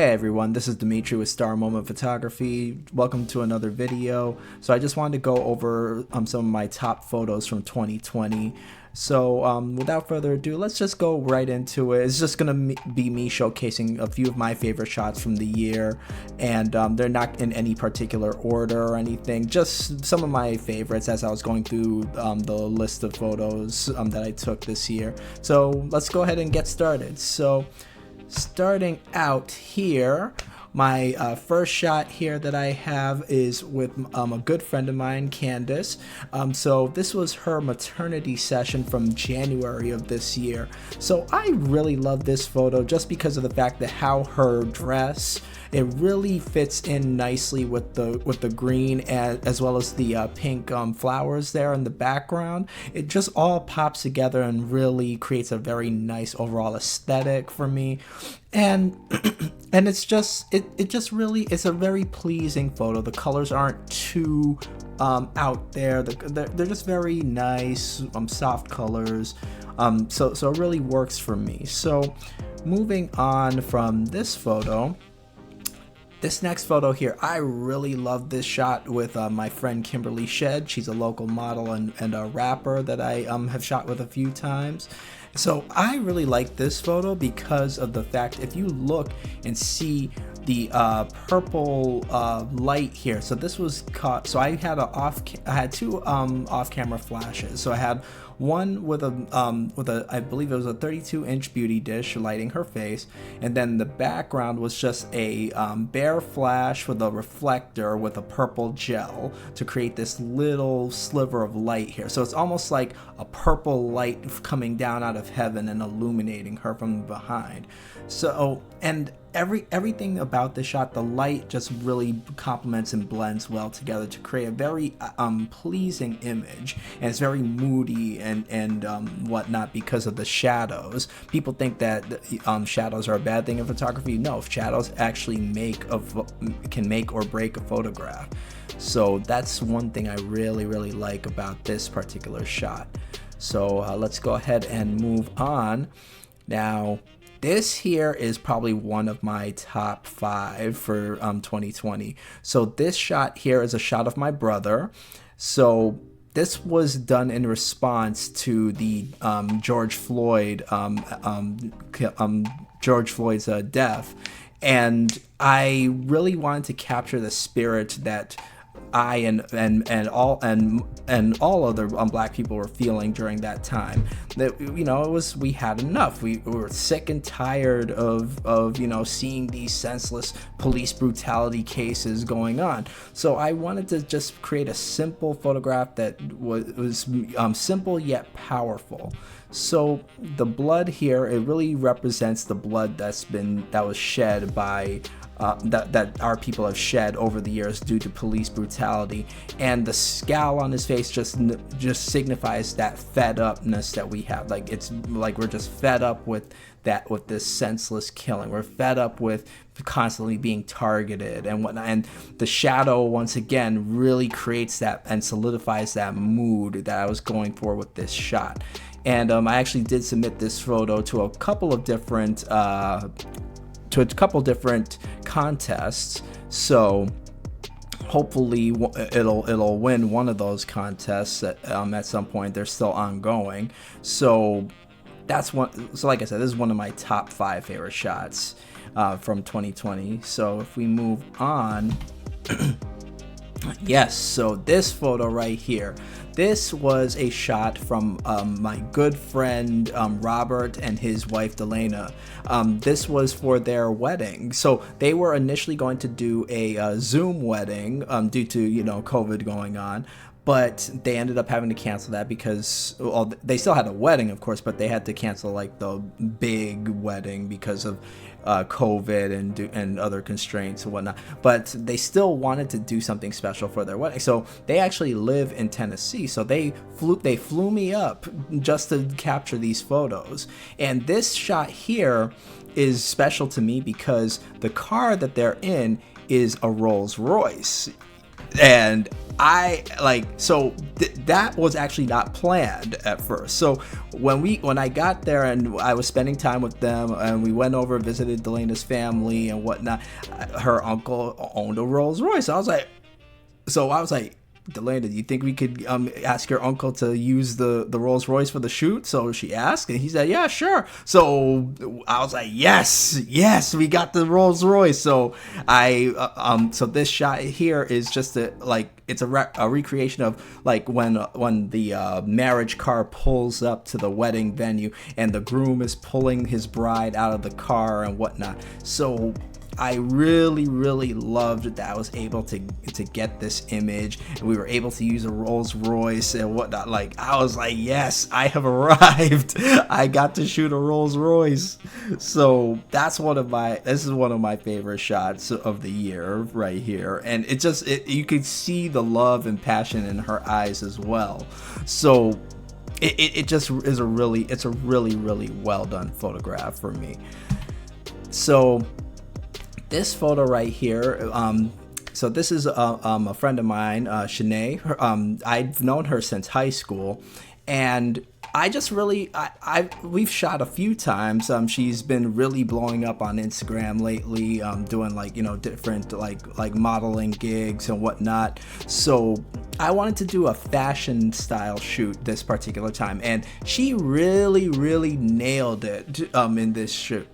Hey everyone, this is Dimitri with Star Moment Photography. Welcome to another video. So I just wanted to go over some of my top photos from 2020. So without further ado, let's just go right into it. It's just gonna be me showcasing a few of my favorite shots from the year, and they're not in any particular order or anything, just some of my favorites as I was going through the list of photos that I took this year. So let's go ahead and get started. So starting out here, my first shot here that I have is with a good friend of mine, Candace. So this was her maternity session from January of this year. So I really love this photo just because of the fact that how her dress, it really fits in nicely with the green as well as the pink flowers there in the background. It just all pops together and really creates a very nice overall aesthetic for me. And and it's just it's a very pleasing photo. The colors aren't too out there. They're just very nice, soft colors. So it really works for me. So moving on from this photo, this next photo here, I really love this shot with my friend Kimberly Shed. She's a local model and a rapper that I have shot with a few times. So I really like this photo because of the fact, if you look and see the purple light here. So this was caught. So I had two off-camera flashes. So I had one with a I believe it was a 32-inch beauty dish lighting her face, and then the background was just a bare flash with a reflector with a purple gel to create this little sliver of light here. So it's almost like a purple light coming down out of heaven and illuminating her from behind. So, and everything about the shot, the light just really complements and blends well together to create a very pleasing image, and it's very moody and whatnot because of the shadows. People think that shadows are a bad thing in photography. No, shadows actually can make or break a photograph. So that's one thing I really like about this particular shot. So let's go ahead and move on. Now, this here is probably one of my top 5 for 2020. So this shot here is a shot of my brother. So this was done in response to the George Floyd's death, and I really wanted to capture the spirit that I and all other black people were feeling during that time. That, you know, we had enough. We were sick and tired of seeing these senseless police brutality cases going on. So I wanted to just create a simple photograph that was simple yet powerful. So the blood here, it really represents the blood that was shed by that our people have shed over the years due to police brutality, and the scowl on his face just signifies that fed upness that we have. Like, it's like we're just fed up with this senseless killing. We're fed up with constantly being targeted and whatnot. And the shadow, once again, really creates that and solidifies that mood that I was going for with this shot. And I actually did submit this photo to a couple of different contests, so hopefully it'll win one of those contests at some point. They're still ongoing. So that's one. So like I said, this is one of my top 5 favorite shots from 2020. So if we move on, yes, so this photo right here, this was a shot from my good friend Robert and his wife Delana. This was for their wedding. So they were initially going to do a Zoom wedding due to COVID going on, but they ended up having to cancel that because, well, they still had a wedding, of course, but they had to cancel like the big wedding because of COVID and other constraints and whatnot. But they still wanted to do something special for their wedding. So they actually live in Tennessee. So they flew me up just to capture these photos. And this shot here is special to me because the car that they're in is a Rolls Royce. And that was actually not planned at first. So when I got there and I was spending time with them and we went over and visited Delena's family and whatnot, her uncle owned a Rolls Royce. I was like, Delana, do you think we could ask your uncle to use the Rolls Royce for the shoot? So she asked, and he said, yeah, sure. So I was like, yes, we got the Rolls Royce. So so this shot here is just it's a recreation of like when the marriage car pulls up to the wedding venue and the groom is pulling his bride out of the car and whatnot. So I really loved that I was able to get this image, and we were able to use a Rolls Royce and whatnot. Like, I was like, yes, I have arrived. I got to shoot a Rolls Royce. So this is one of my favorite shots of the year right here, and you could see the love and passion in her eyes as well. So it just is a really well done photograph for me. So this photo right here, so this is a friend of mine, Shanae. I've known her since high school, and I just really, we've shot a few times. She's been really blowing up on Instagram lately, doing different like modeling gigs and whatnot. So I wanted to do a fashion style shoot this particular time, and she really nailed it in this shoot.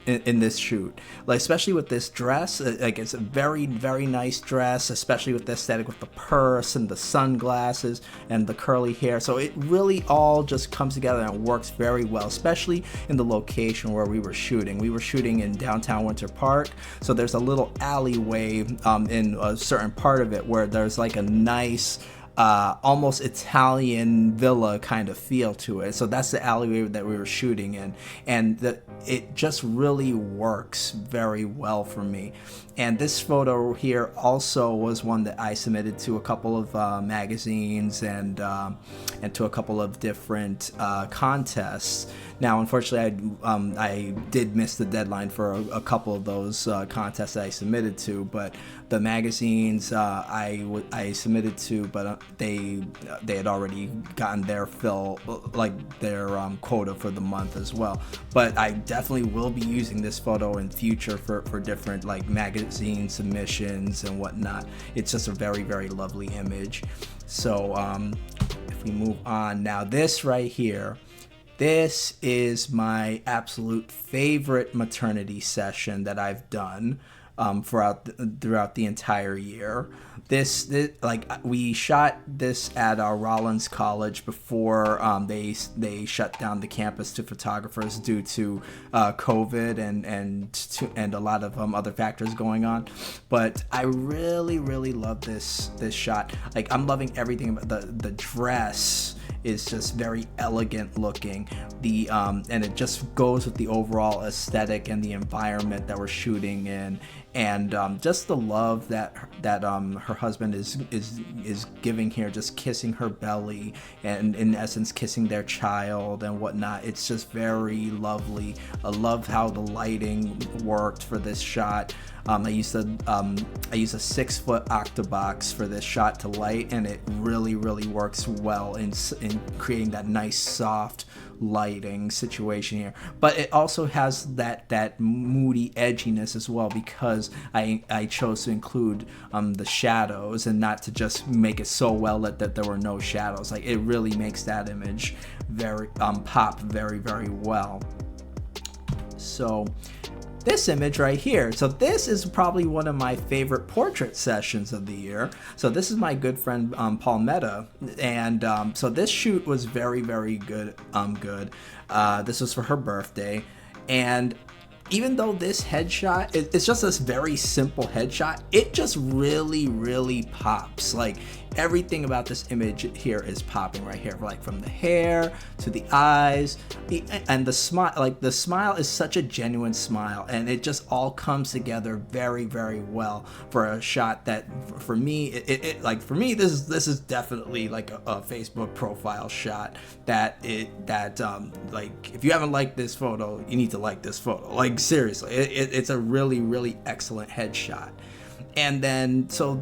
Like, especially with this dress, like it's a very nice dress, especially with the aesthetic with the purse and the sunglasses and the curly hair. So it really all just comes together and works very well, especially in the location where we were shooting. We were shooting in downtown Winter Park, so there's a little alleyway in a certain part of it where there's like a nice almost Italian villa kind of feel to it. So that's the alleyway that we were shooting in, and it just really works very well for me. And this photo here also was one that I submitted to a couple of magazines and to a couple of different contests. Now, unfortunately, I did miss the deadline for a couple of those contests that I submitted to, but the magazines I submitted to, but they had already gotten their fill, like their quota for the month as well. But I definitely will be using this photo in future for different like magazine submissions and whatnot. It's just a very lovely image. So if we move on now, this right here, this is my absolute favorite maternity session that I've done throughout the entire year. This we shot this at our Rollins College before they shut down the campus to photographers due to COVID and a lot of other factors going on. But I really love this shot. Like, I'm loving everything about the dress is just very elegant looking. And it just goes with the overall aesthetic and the environment that we're shooting in, and just the love that her husband is giving here, just kissing her belly and in essence kissing their child and whatnot. It's just very lovely. I love how the lighting worked for this shot. I used a 6-foot octabox for this shot to light, and it really works well in creating that nice soft lighting situation here. But it also has that moody edginess as well, because I chose to include the shadows and not to just make it so well lit that there were no shadows. Like, it really makes that image very pop very well. So this image right here. So this is probably one of my favorite portrait sessions of the year. So this is my good friend Paul Meta, and so this shoot was very good. This was for her birthday, and even though this headshot, it's just this very simple headshot, it just really pops. Like, everything about this image here is popping right here, like from the hair to the eyes, and the smile. Like, the smile is such a genuine smile, and it just all comes together very well for a shot that, for me, this is definitely like a Facebook profile shot. Like, if you haven't liked this photo, you need to like this photo. Like, seriously, it's a really excellent headshot. And then, so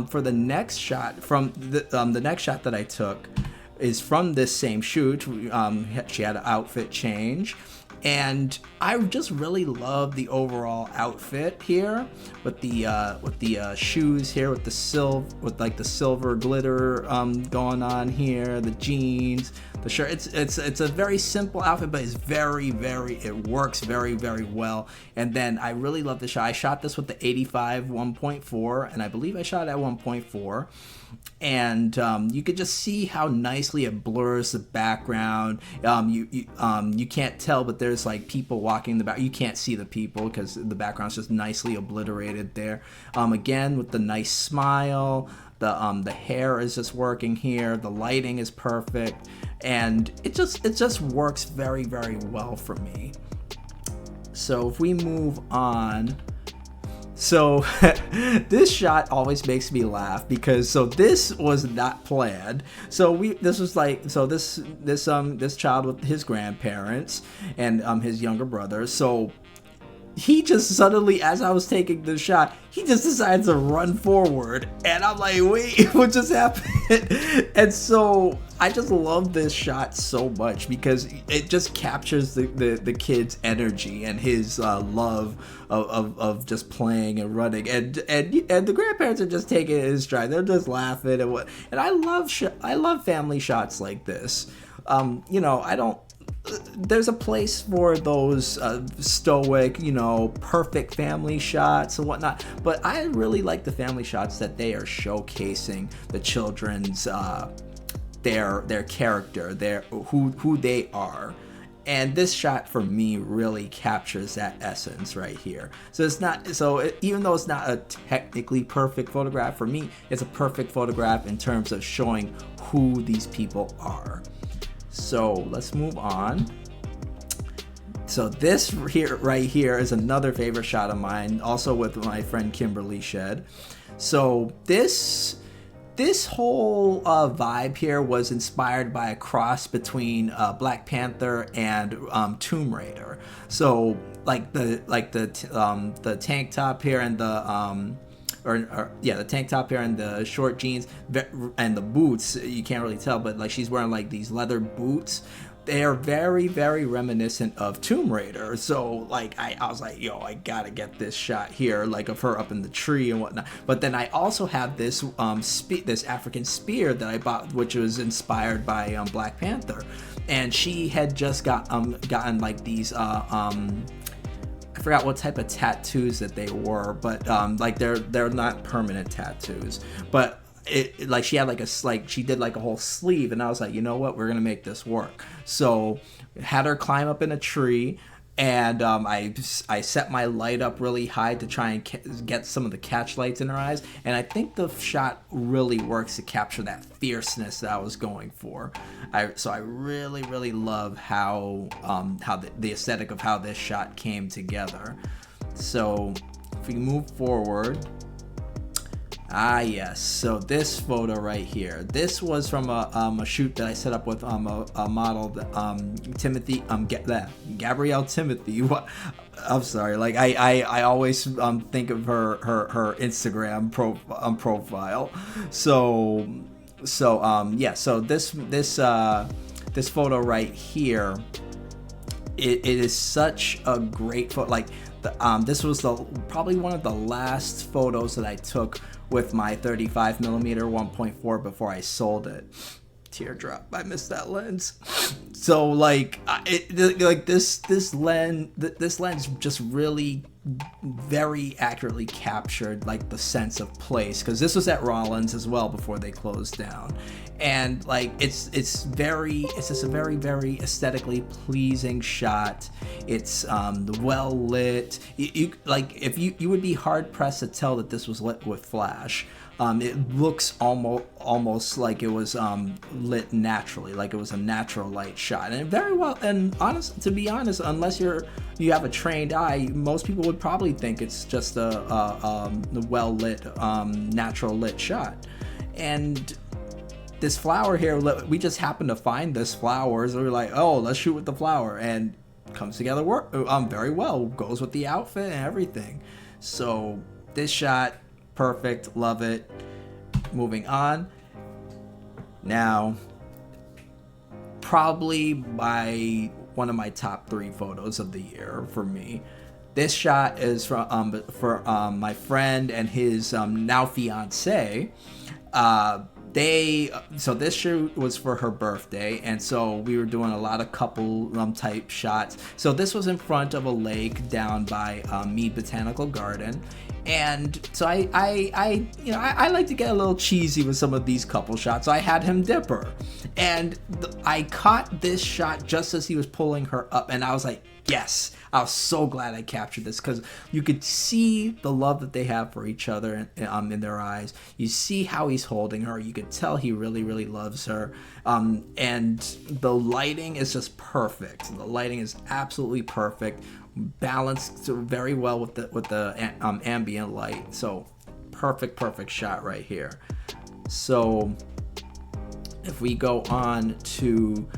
for the next shot, from the next shot that I took is from this same shoot. She had an outfit change, and I just really love the overall outfit here with the shoes here with the silver glitter going on here, the jeans, the shirt. It's a very simple outfit, but it's it works very, very well. And then I really love the shot. I shot this with the 85 1.4, and I believe I shot at 1.4. And you could just see how nicely it blurs the background. You can't tell, but there's like people walking in the back. You can't see the people because the background's just nicely obliterated there. Again, with the nice smile, the hair is just working here. The lighting is perfect, and it just works very, very well for me. So if we move on. So this shot always makes me laugh because this was not planned. This child with his grandparents and his younger brother. So he just suddenly, as I was taking the shot, he just decided to run forward, and I'm like, wait, what just happened? And so I just love this shot so much because it just captures the kid's energy and his love of just playing and running, and the grandparents are just taking it in stride. They're just laughing and I love family shots like this. There's a place for those stoic, perfect family shots and whatnot, but I really like the family shots that they are showcasing the children's their character, who they are. And this shot for me really captures that essence right here. Even though it's not a technically perfect photograph, for me it's a perfect photograph in terms of showing who these people are. So let's move on. So this right here is another favorite shot of mine, also with my friend Kimberly Shed. So this whole vibe here was inspired by a cross between Black Panther and Tomb Raider. So the tank top here and the the tank top here and the short jeans and the boots, you can't really tell, but like she's wearing like these leather boots. They are very, very reminiscent of Tomb Raider. So like I was like, yo, I gotta get this shot here, like of her up in the tree and whatnot. But then I also have this this African spear that I bought, which was inspired by Black Panther, and she had just gotten like these I forgot what type of tattoos that they were, but like they're not permanent tattoos, but she had she did like a whole sleeve, and I was like, you know what, we're gonna make this work. So had her climb up in a tree, and I set my light up really high to try and get some of the catch lights in her eyes, and I think the shot really works to capture that fierceness that I was going for. So I really, really love how the aesthetic of how this shot came together. So if we move forward. Yes. So this photo right here. This was from a shoot that I set up with a model, Timothy. Gabrielle Timothy. What? I'm sorry. Like I always think of her Instagram profile. So this photo right here. It is such a great photo. Like this was probably one of the last photos that I took with my 35mm 1.4 before I sold it. Teardrop, I missed that lens. So like this lens just really very accurately captured like the sense of place, because this was at Rollins as well before they closed down, and like it's just a very, very aesthetically pleasing shot. It's well lit. You would be hard pressed to tell that this was lit with flash. It looks almost like it was lit naturally, like it was a natural light shot, and very well. And to be honest, unless you have a trained eye, most people would probably think it's just a well lit, natural lit shot. And this flower here, we just happened to find this flower, so we're like, oh, let's shoot with the flower, and comes together very well, goes with the outfit and everything. So this shot, perfect, love it. moving on. Now, probably one of my top 3 photos of the year for me. This shot is for my friend and his now fiance. So this shoot was for her birthday, and so we were doing a lot of couple type shots. So this was in front of a lake down by Mead Botanical Garden, and so I like to get a little cheesy with some of these couple shots. So I had him dip her, and I caught this shot just as he was pulling her up, and I was like, yes. I was so glad I captured this, because you could see the love that they have for each other in their eyes. You see how he's holding her. You could tell he really, really loves her. And the lighting is just perfect. The lighting is absolutely perfect, balanced very well with the ambient light. So perfect shot right here. So if we go on to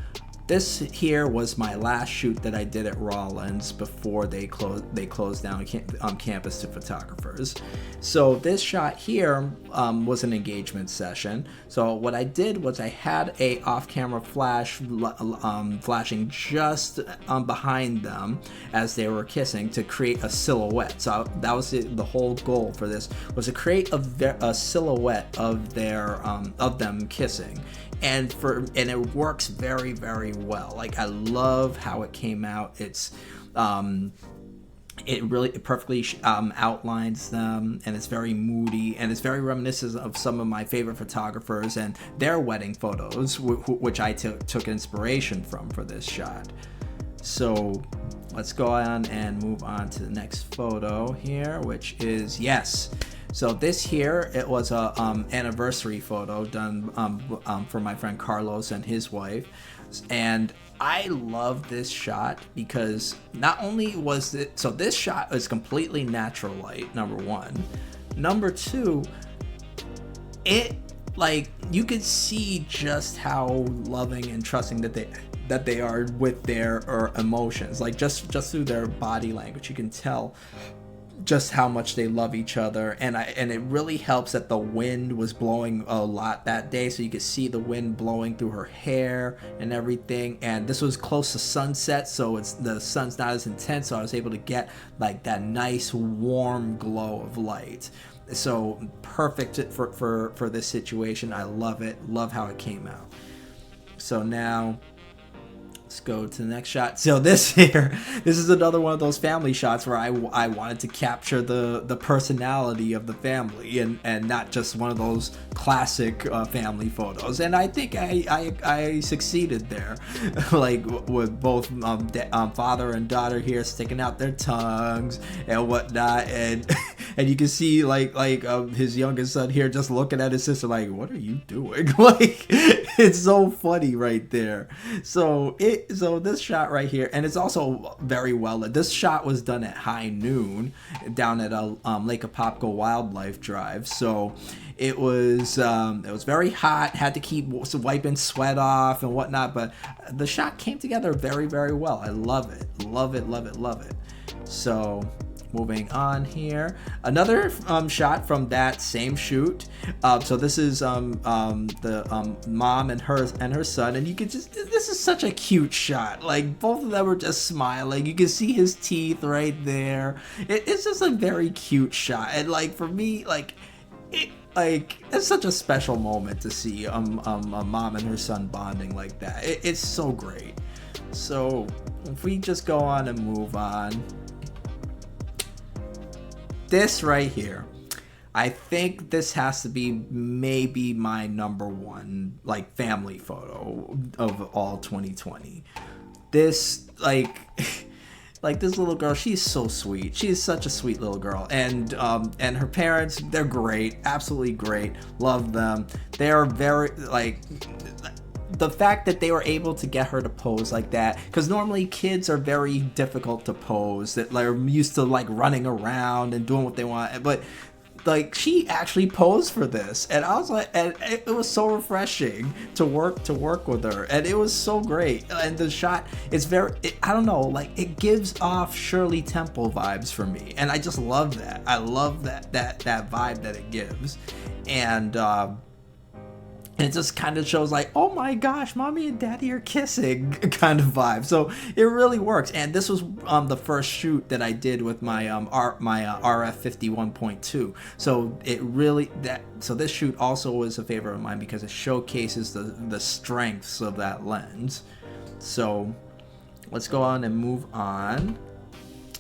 this, here was my last shoot that I did at Rollins before they closed down campus to photographers. So this shot here was an engagement session. So what I did was I had a off-camera flash flashing just behind them as they were kissing to create a silhouette. So that was the whole goal for this, was to create a silhouette of them kissing. And it works very, very well. Like, I love how it came out. It perfectly outlines them, and it's very moody, and it's very reminiscent of some of my favorite photographers and their wedding photos, which I took inspiration from for this shot. So let's go on and move on to the next photo here, which is, yes. So this here, it was a anniversary photo done for my friend Carlos and his wife, and I love this shot because not only was it, so this shot is completely natural light, number one. Number two, you could see just how loving and trusting that they are with their emotions, like just through their body language. You can tell just how much they love each other, and it really helps that the wind was blowing a lot that day, so you could see the wind blowing through her hair and everything. And this was close to sunset, so the sun's not as intense, so I was able to get like that nice warm glow of light. So perfect for this situation. I love it. Love how it came out. So now let's go to the next shot. So this is another one of those family shots where I wanted to capture the personality of the family and not just one of those classic family photos. And I think I succeeded there, like with both father and daughter here sticking out their tongues and whatnot, and you can see like his youngest son here just looking at his sister like, what are you doing? Like, it's so funny right there. So this shot right here, and it's also very well lit. This shot was done at high noon down at Lake Apopka Wildlife Drive. So it was very hot, had to keep wiping sweat off and whatnot, but the shot came together very, very well. I love it. So moving on here, another shot from that same shoot. So this is the mom and her son, and you can just, this is such a cute shot. Like, both of them are just smiling. You can see his teeth right there. It's just a very cute shot, and like for me, it's such a special moment to see a mom and her son bonding like that. It's so great. So if we just go on and move on. This right here, I think this has to be maybe my number one like family photo of all 2020. This this little girl, she's so sweet. She is such a sweet little girl, and her parents, they're great, absolutely great. Love them. They are very the fact that they were able to get her to pose like that, because normally kids are very difficult to pose, that they're used to like running around and doing what they want, but like she actually posed for this, and I was like, and it was so refreshing to work with her, and it was so great. And the shot is I don't know, like it gives off Shirley Temple vibes for me, and I just love that. I love that vibe that it gives. And And it just kind of shows like, oh my gosh, mommy and daddy are kissing kind of vibe. So it really works. And this was the first shoot that I did with my RF 51.2. So it really so this shoot also was a favorite of mine because it showcases the strengths of that lens. So let's go on and move on.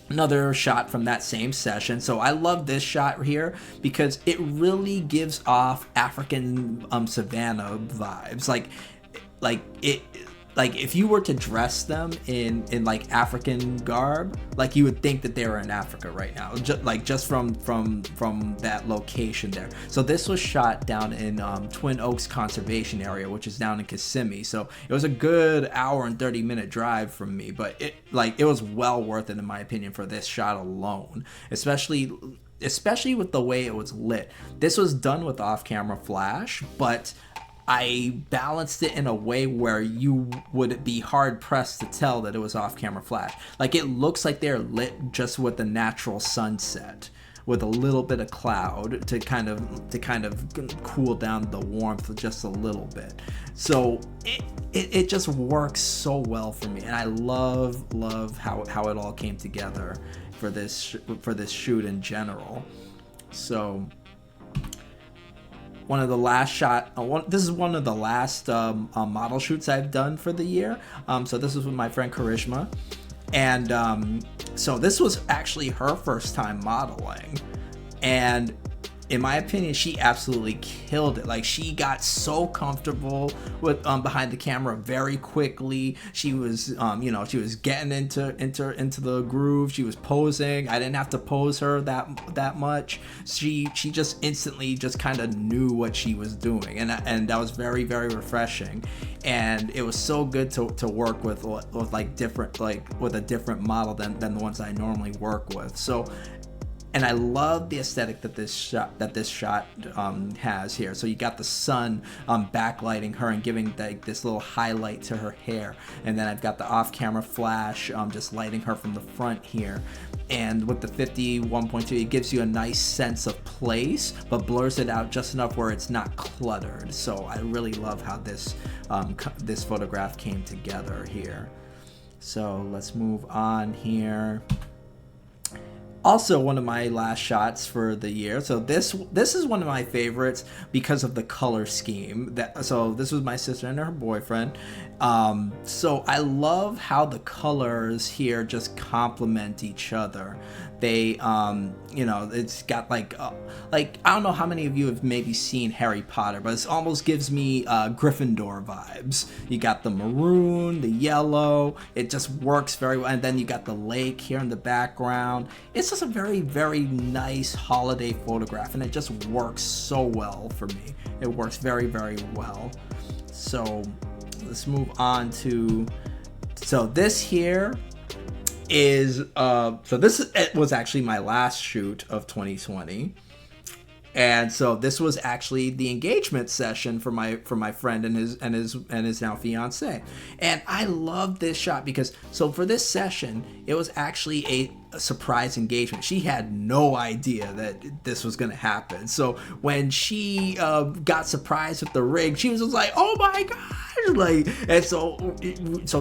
Another shot from that same session. So I love this shot here because it really gives off African savanna vibes. Like if you were to dress them in like African garb, like you would think that they were in Africa right now, just from that location there. So this was shot down in Twin Oaks Conservation Area, which is down in Kissimmee. So it was a good hour and 30-minute drive from me, but it was well worth it in my opinion for this shot alone, especially with the way it was lit. This was done with off-camera flash, but I balanced it in a way where you would be hard pressed to tell that it was off-camera flash. Like it looks like they're lit just with the natural sunset, with a little bit of cloud to kind of cool down the warmth just a little bit. So it just works so well for me, and I love how it all came together for this shoot in general. So one of the last this is one of the last model shoots I've done for the year. So this is with my friend Karishma, and so this was actually her first time modeling, and in my opinion, she absolutely killed it. Like she got so comfortable with behind the camera very quickly. She was she was getting into the groove. She was posing. I didn't have to pose her that much. She just instantly just kind of knew what she was doing, and that was very, very refreshing. And it was so good to work with like different, like with a different model than the ones I normally work with. So. And I love the aesthetic that this shot has here. So you got the sun backlighting her and giving like this little highlight to her hair, and then I've got the off-camera flash just lighting her from the front here. And with the 51.2, it gives you a nice sense of place, but blurs it out just enough where it's not cluttered. So I really love how this photograph came together here. So let's move on here. Also one of my last shots for the year. So this is one of my favorites because of the color scheme. So this was my sister and her boyfriend. So I love how the colors here just complement each other. They it's got like I don't know how many of you have maybe seen Harry Potter, but it almost gives me Gryffindor vibes. You got the maroon, the yellow. It just works very well, and then you got the lake here in the background. It's just a very, very nice holiday photograph, and it just works so well for me. It works very, very well. So let's move on to, so this here is it was actually my last shoot of 2020. And so this was actually the engagement session for my friend and his now fiance. And I love this shot because so for this session, it was actually a surprise engagement. She had no idea that this was going to happen. So when she got surprised with the ring, she was just like, "Oh my gosh!" Like, and so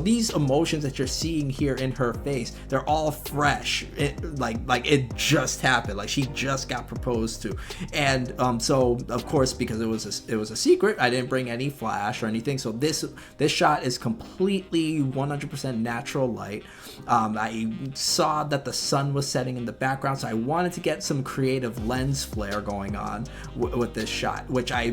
these emotions that you're seeing here in her face, they're all fresh. Like it just happened. Like she just got proposed to. And so of course, because it was a secret, I didn't bring any flash or anything. So this shot is completely 100% natural light. I saw that the sun was setting in the background, so I wanted to get some creative lens flare going on with this shot, which I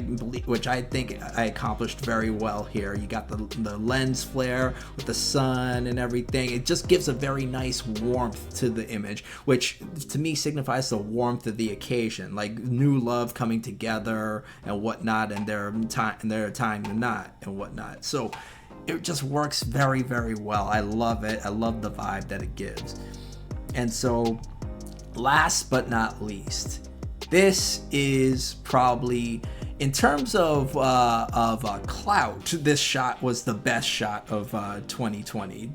think I accomplished very well here. You got the lens flare with the sun and everything. It just gives a very nice warmth to the image, which to me signifies the warmth of the occasion, like new love coming together and whatnot, and their tying the knot and whatnot. So it just works very, very well. I love it. I love the vibe that it gives. And so last but not least, this is probably, in terms of clout, this shot was the best shot of 2020.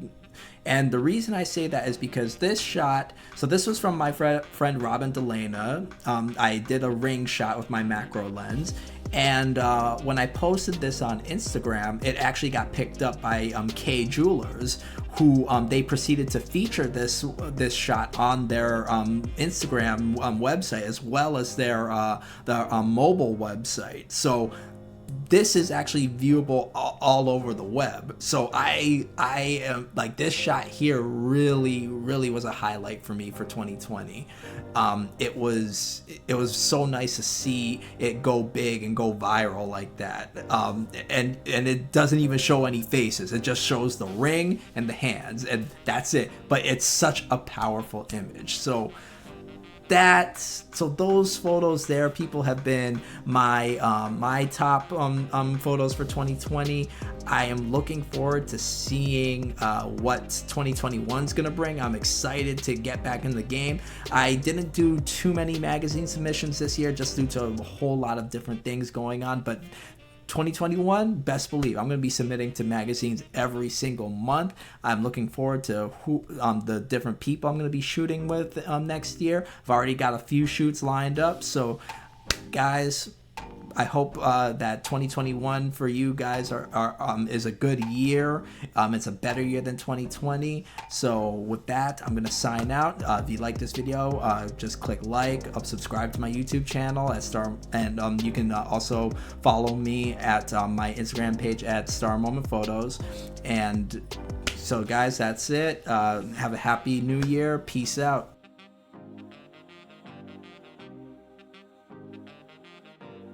And the reason I say that is because this shot, so this was from my friend Robin Delana. I did a ring shot with my macro lens, And when I posted this on Instagram, it actually got picked up by K Jewelers, who they proceeded to feature this shot on their Instagram website, as well as their mobile website. So this is actually viewable all over the web. So I am like, this shot here really was a highlight for me for 2020. It was so nice to see it go big and go viral like that. And it doesn't even show any faces. It just shows the ring and the hands, and that's it. But it's such a powerful image. So those photos there, people, have been my my top photos for 2020. I am looking forward to seeing what 2021 is gonna bring. I'm excited to get back in the game. I didn't do too many magazine submissions this year, just due to a whole lot of different things going on, but 2021, best believe I'm going to be submitting to magazines every single month. I'm looking forward to the different people I'm going to be shooting with next year. I've already got a few shoots lined up. So, guys, I hope that 2021 for you guys is a good year. It's a better year than 2020. So with that, I'm gonna sign out. If you like this video, just click like, subscribe to my YouTube channel at Star, and you can also follow me at my Instagram page at Star Moment Photos. And so, guys, that's it. Have a happy new year. Peace out.